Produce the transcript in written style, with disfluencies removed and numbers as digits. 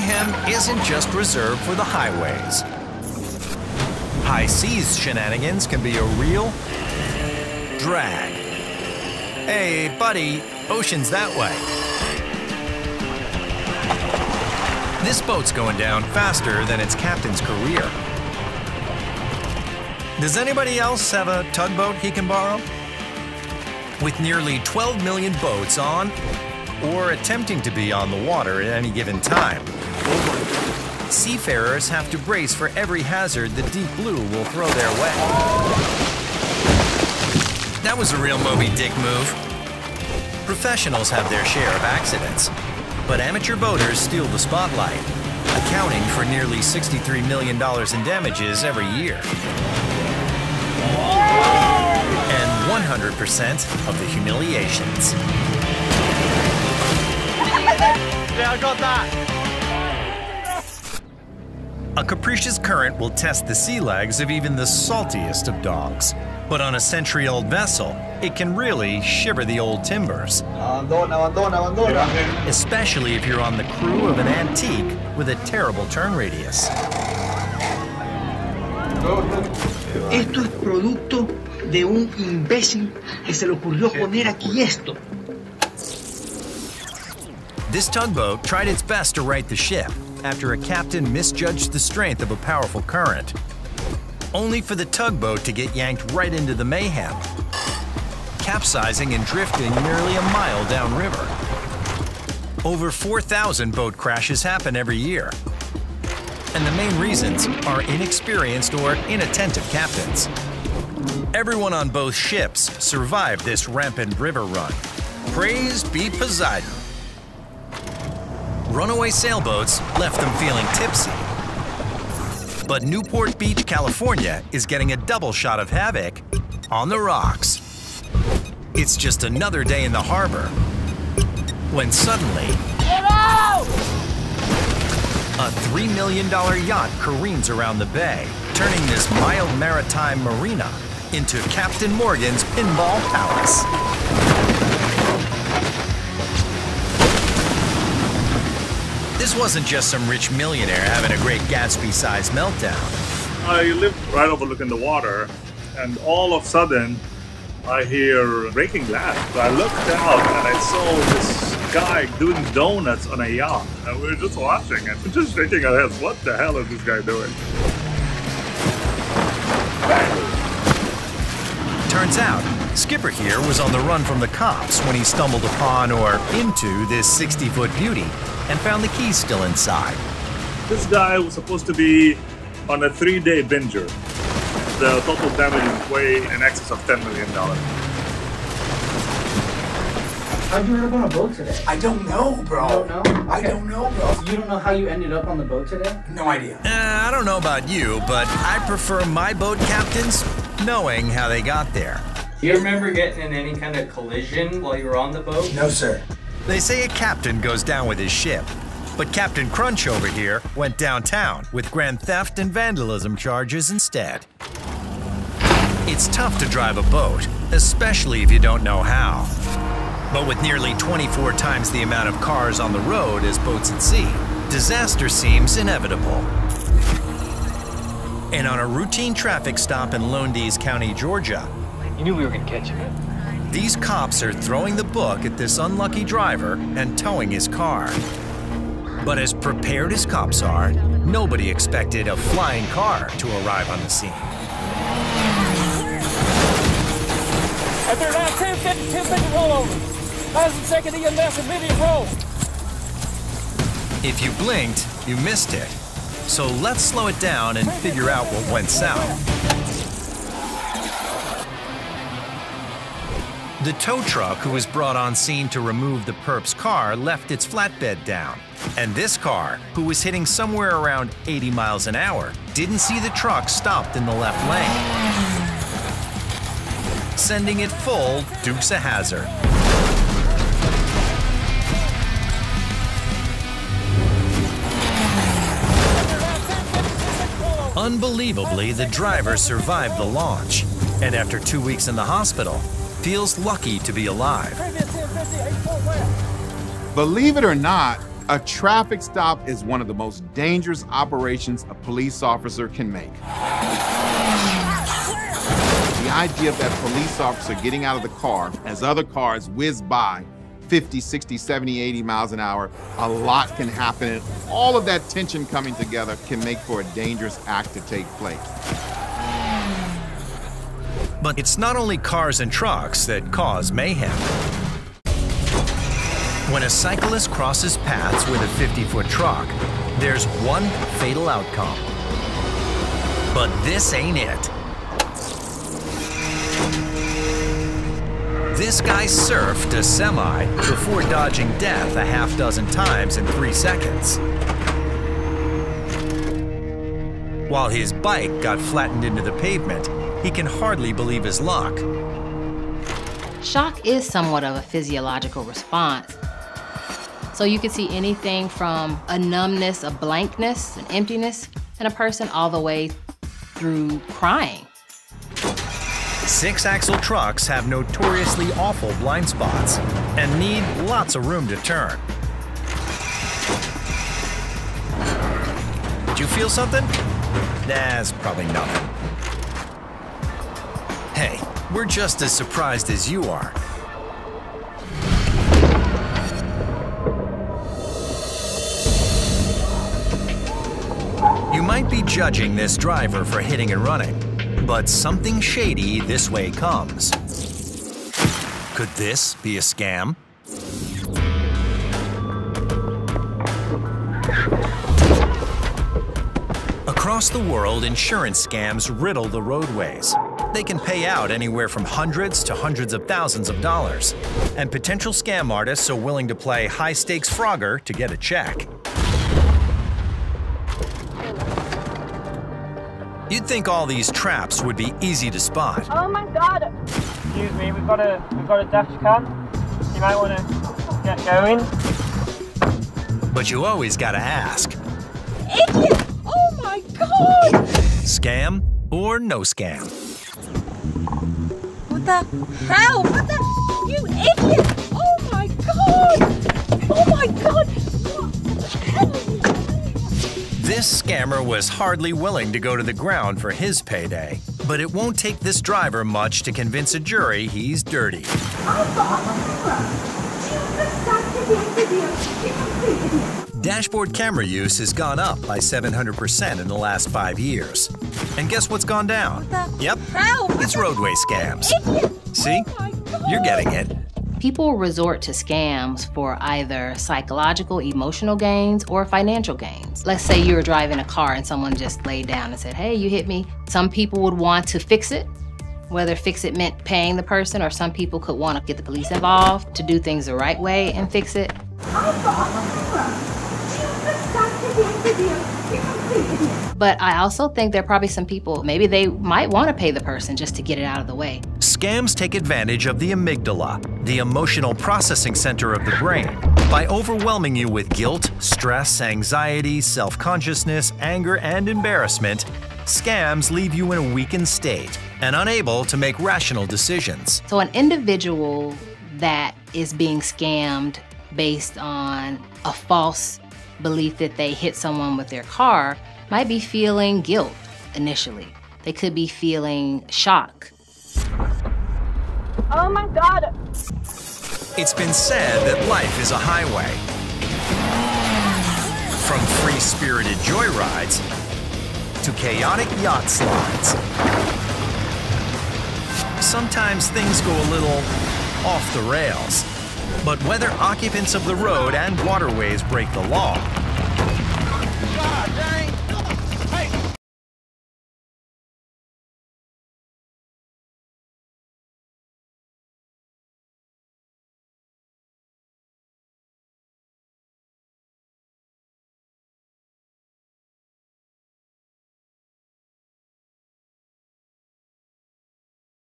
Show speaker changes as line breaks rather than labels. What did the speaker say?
mayhem isn't just reserved for the highways. High seas shenanigans can be a real drag. Hey, buddy, ocean's that way. This boat's going down faster than its captain's career. Does anybody else have a tugboat he can borrow? With nearly 12 million boats on or attempting to be on the water at any given time, seafarers have to brace for every hazard the deep blue will throw their way. That was a real Moby Dick move. Professionals have their share of accidents, but amateur boaters steal the spotlight, accounting for nearly $63 million in damages every year. And 100% of the humiliations.
Yeah, I got that.
A capricious current will test the sea legs of even the saltiest of dogs. But on a century-old vessel, it can really shiver the old timbers. Especially if you're on the crew of an antique with a terrible turn radius.
Esto es producto de un imbécil que se le ocurrió poner aquí esto.
This tugboat tried its best to right the ship after a captain misjudged the strength of a powerful current, only for the tugboat to get yanked right into the mayhem, capsizing and drifting nearly a mile downriver. Over 4,000 boat crashes happen every year, and the main reasons are inexperienced or inattentive captains. Everyone on both ships survived this rampant river run. Praise be Poseidon. Runaway sailboats left them feeling tipsy. But Newport Beach, California is getting a double shot of havoc on the rocks. It's just another day in the harbor when suddenly a $3 million yacht careens around the bay, turning this mild maritime marina into Captain Morgan's pinball palace. This wasn't just some rich millionaire having a great Gatsby-sized meltdown.
I lived right overlooking the water, and all of a sudden, I hear breaking glass. So I looked out and I saw this guy doing donuts on a yacht, and we were just watching and just shaking our heads. What the hell is this guy doing?
Turns out, Skipper here was on the run from the cops when he stumbled upon or into this 60-foot beauty and found the keys still inside.
This guy was supposed to be on a 3-day binger. The total damage is way in excess of $10 million.
How'd you end up on a boat today?
I don't know, bro.
You don't know? Okay.
I don't know, bro.
You don't know how you ended up on the boat today?
No idea.
I don't know about you, but I prefer my boat captains knowing how they got there.
Do you remember getting in any kind of collision while you were on the boat?
No, sir.
They say a captain goes down with his ship, but Captain Crunch over here went downtown with grand theft and vandalism charges instead. It's tough to drive a boat, especially if you don't know how. But with nearly 24 times the amount of cars on the road as boats at sea, disaster seems inevitable. And on a routine traffic stop in Lowndes County, Georgia,
You knew we were gonna catch you.
these cops are throwing the book at this unlucky driver and towing his car. But as prepared as cops are, nobody expected a flying car to arrive on the scene.
After around 250 rollover. Last and second EMS immediate roll.
If you blinked, you missed it. So let's slow it down and figure out what went south. The tow truck who was brought on scene to remove the perp's car left its flatbed down. And this car, who was hitting somewhere around 80 miles an hour, didn't see the truck stopped in the left lane, sending it full Dukes of Hazzard. Unbelievably, the driver survived the launch, and after 2 weeks in the hospital, feels lucky to be alive.
Believe it or not, A traffic stop is one of the most dangerous operations a police officer can make. The idea of that police officer getting out of the car as other cars whiz by 50, 60, 70, 80 miles an hour, a lot can happen, and all of that tension coming together can make for a dangerous act to take place.
But it's not only cars and trucks that cause mayhem. When a cyclist crosses paths with a 50-foot truck, there's one fatal outcome. But this ain't it. This guy surfed a semi before dodging death a half dozen times in 3 seconds. While his bike got flattened into the pavement, he can hardly believe his luck.
Shock is somewhat of a physiological response. So you can see anything from a numbness, a blankness, an emptiness in a person, all the way through crying.
6-axle trucks have notoriously awful blind spots and need lots of room to turn. Did you feel something? That's probably nothing. Hey, we're just as surprised as you are. You might be judging this driver for hitting and running, but something shady this way comes. Could this be a scam? Across the world, insurance scams riddle the roadways. They can pay out anywhere from hundreds to hundreds of thousands of dollars. And potential scam artists are willing to play high-stakes Frogger to get a check. You'd think all these traps would be easy to spot.
Oh my God! Excuse me, we've got a dash cam. You might want to get going.
But you always gotta ask.
Idiot! Oh my God!
Scam or no scam?
What the hell? What the you idiot! Oh my God! Oh my God! What the hell?
This scammer was hardly willing to go to the ground for his payday, but it won't take this driver much to convince a jury he's dirty. Dashboard camera use has gone up by 700% in the last 5 years. And guess what's gone down? Yep, it's roadway scams. See? You're getting it.
People resort to scams for either psychological, emotional gains or financial gains. Let's say you were driving a car and someone just laid down and said, hey, you hit me. Some people would want to fix it, whether fix it meant paying the person, or some people could want to get the police involved to do things the right way and fix it. But I also think there are probably some people, maybe they might want to pay the person just to get it out of the way.
Scams take advantage of the amygdala, the emotional processing center of the brain, by overwhelming you with guilt, stress, anxiety, self-consciousness, anger, and embarrassment. Scams leave you in a weakened state and unable to make rational decisions.
So an individual that is being scammed based on a false belief that they hit someone with their car might be feeling guilt initially. They could be feeling shock.
Oh my God!
It's been said that life is a highway. From free-spirited joyrides to chaotic yacht slides. Sometimes things go a little off the rails. But whether occupants of the road and waterways break the law,